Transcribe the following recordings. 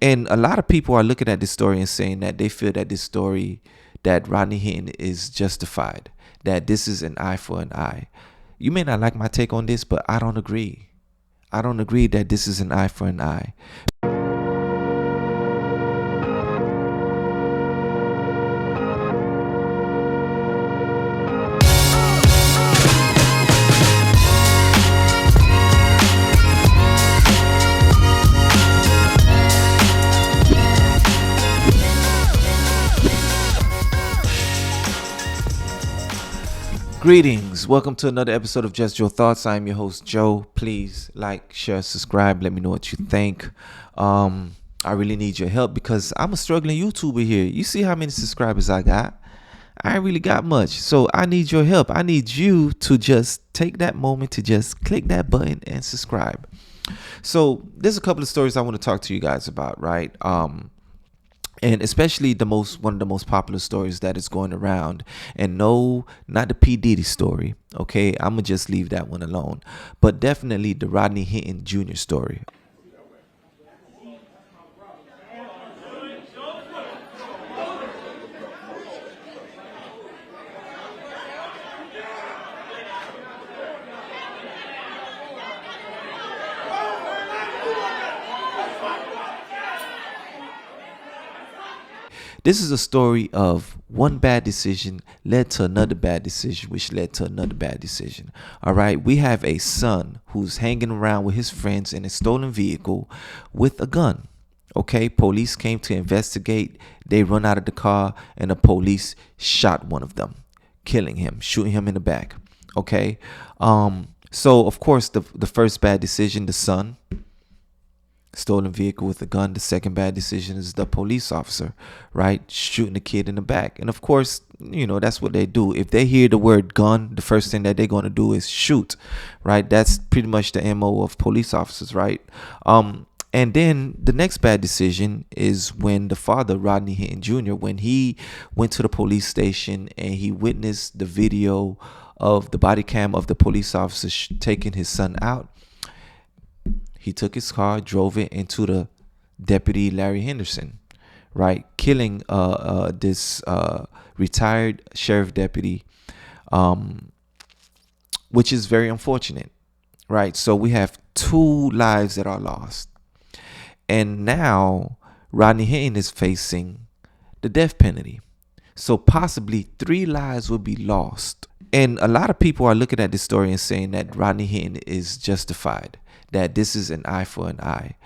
And a lot of people are looking at this story and saying that they feel that this story, that Rodney Hinton is justified, that this is an eye for an eye. You may not like my take on this, but I don't agree. I don't agree that this is an eye for an eye. Greetings. Welcome to another episode of Just Your Thoughts. I'm your host, Joe. Please like, share, subscribe. Let me know what you think. I really need your help because I'm a struggling YouTuber here. You see how many subscribers I got? I ain't really got much. So I need your help. I need you to just take that moment to just click that button and subscribe. So there's a couple of stories I want to talk to you guys about, right? And especially one of the most popular stories that is going around. And no, not the P. Diddy story. Okay, I'm gonna just leave that one alone. But definitely the Rodney Hinton Jr. story. This is a story of one bad decision led to another bad decision, which led to another bad decision. All right. We have a son who's hanging around with his friends in a stolen vehicle with a gun. Okay. Police came to investigate. They run out of the car and the police shot one of them, killing him, shooting him in the back. Okay. So of course the first bad decision, the son, stolen vehicle with a gun. The second bad decision is the police officer, right? Shooting the kid in the back. And of course, that's what they do. If they hear the word gun, the first thing that they're going to do is shoot, right? That's pretty much the MO of police officers, right? And then the next bad decision is when the father, Rodney Hinton Jr., when he went to the police station and he witnessed the video of the body cam of the police officer taking his son out. He took his car, drove it into the deputy Larry Henderson, right? Killing this retired sheriff deputy, which is very unfortunate, right? So we have two lives that are lost. And now Rodney Hinton is facing the death penalty. So possibly 3 lives will be lost. And a lot of people are looking at this story and saying that Rodney Hinton is justified, that this is an eye for an eye.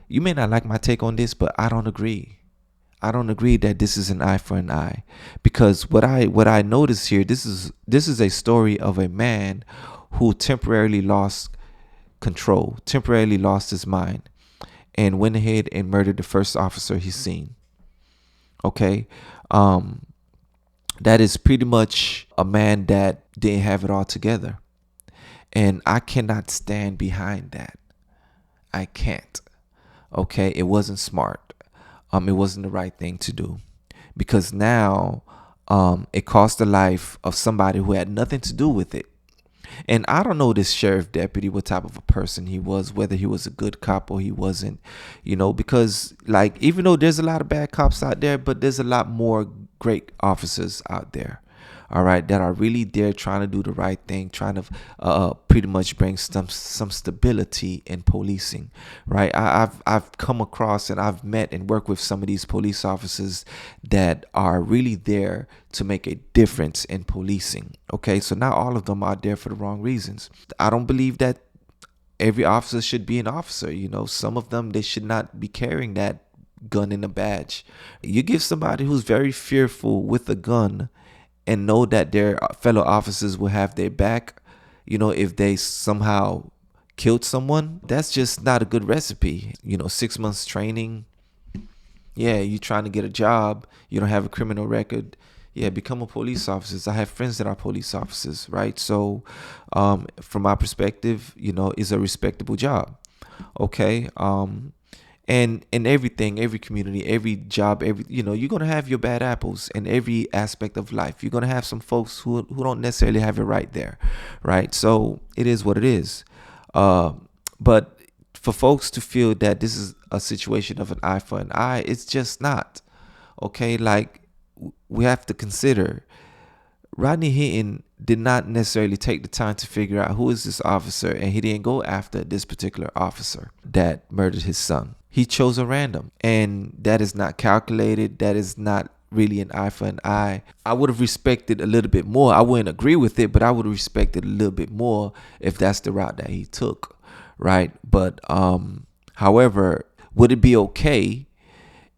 You may not like my take on this, but I don't agree. I don't agree that this is an eye for an eye, because what I notice here, this is a story of a man who temporarily lost control, temporarily lost his mind, and went ahead and murdered the first officer he's seen. Okay, that is pretty much a man that didn't have it all together. And I cannot stand behind that. I can't. Okay, it wasn't smart. It wasn't the right thing to do, because now it cost the life of somebody who had nothing to do with it. And I don't know this sheriff deputy, what type of a person he was, whether he was a good cop or he wasn't, because even though there's a lot of bad cops out there, but there's a lot more great officers out there, all right, that are really there trying to do the right thing, trying to pretty much bring some stability in policing, right? I've come across and I've met and worked with some of these police officers that are really there to make a difference in policing. Okay, so not all of them are there for the wrong reasons. I don't believe that every officer should be an officer. Some of them, they should not be carrying that gun in a badge. You give somebody who's very fearful with a gun and know that their fellow officers will have their back, if they somehow killed someone, that's just not a good recipe. 6 months training. Yeah, you trying to get a job. You don't have a criminal record. Yeah, become a police officer. I have friends that are police officers, right? So from my perspective, it's a respectable job. Okay. And in everything, every community, every job, you're going to have your bad apples in every aspect of life. You're going to have some folks who don't necessarily have it right there, right? So it is what it is. But for folks to feel that this is a situation of an eye for an eye, it's just not. Okay, like we have to consider Rodney Hinton did not necessarily take the time to figure out who is this officer, and he didn't go after this particular officer that murdered his son. He chose a random, and that is not calculated. That is not really an eye for an eye. I would have respected a little bit more. I wouldn't agree with it, but I would have respected a little bit more if that's the route that he took, right? But however, would it be okay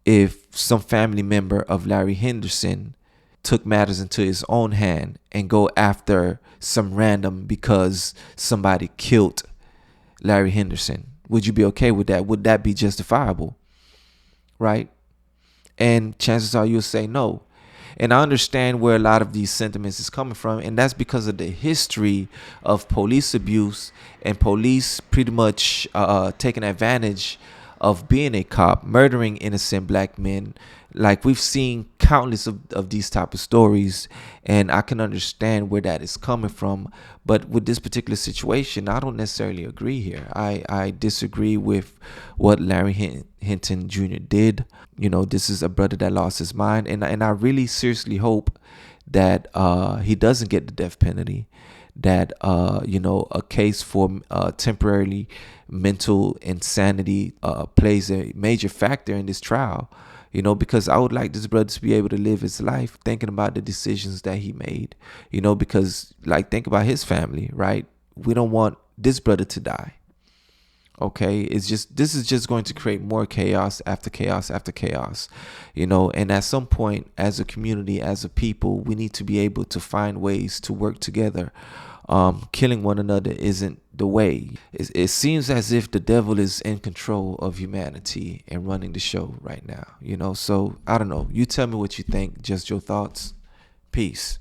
if some family member of Larry Henderson took matters into his own hand and go after some random because somebody killed Larry Henderson? Would you be okay with that? Would that be justifiable? Right? And chances are you'll say no. And I understand where a lot of these sentiments is coming from, and that's because of the history of police abuse and police pretty much taking advantage of being a cop, murdering innocent black men. Like, we've seen countless of these type of stories, and I can understand where that is coming from. But with this particular situation, I don't necessarily agree here. I disagree with what Larry Hinton Jr. did. You know, this is a brother that lost his mind, and I really seriously hope that he doesn't get the death penalty, that a case for temporarily mental insanity plays a major factor in this trial. Because I would like this brother to be able to live his life thinking about the decisions that he made, because, like, think about his family, right? We don't want this brother to die. Okay, this is just going to create more chaos after chaos after chaos, and at some point, as a community, as a people, we need to be able to find ways to work together. Killing one another isn't the way. It seems as if the devil is in control of humanity and running the show right now, so I don't know. You tell me what you think, just your thoughts. Peace.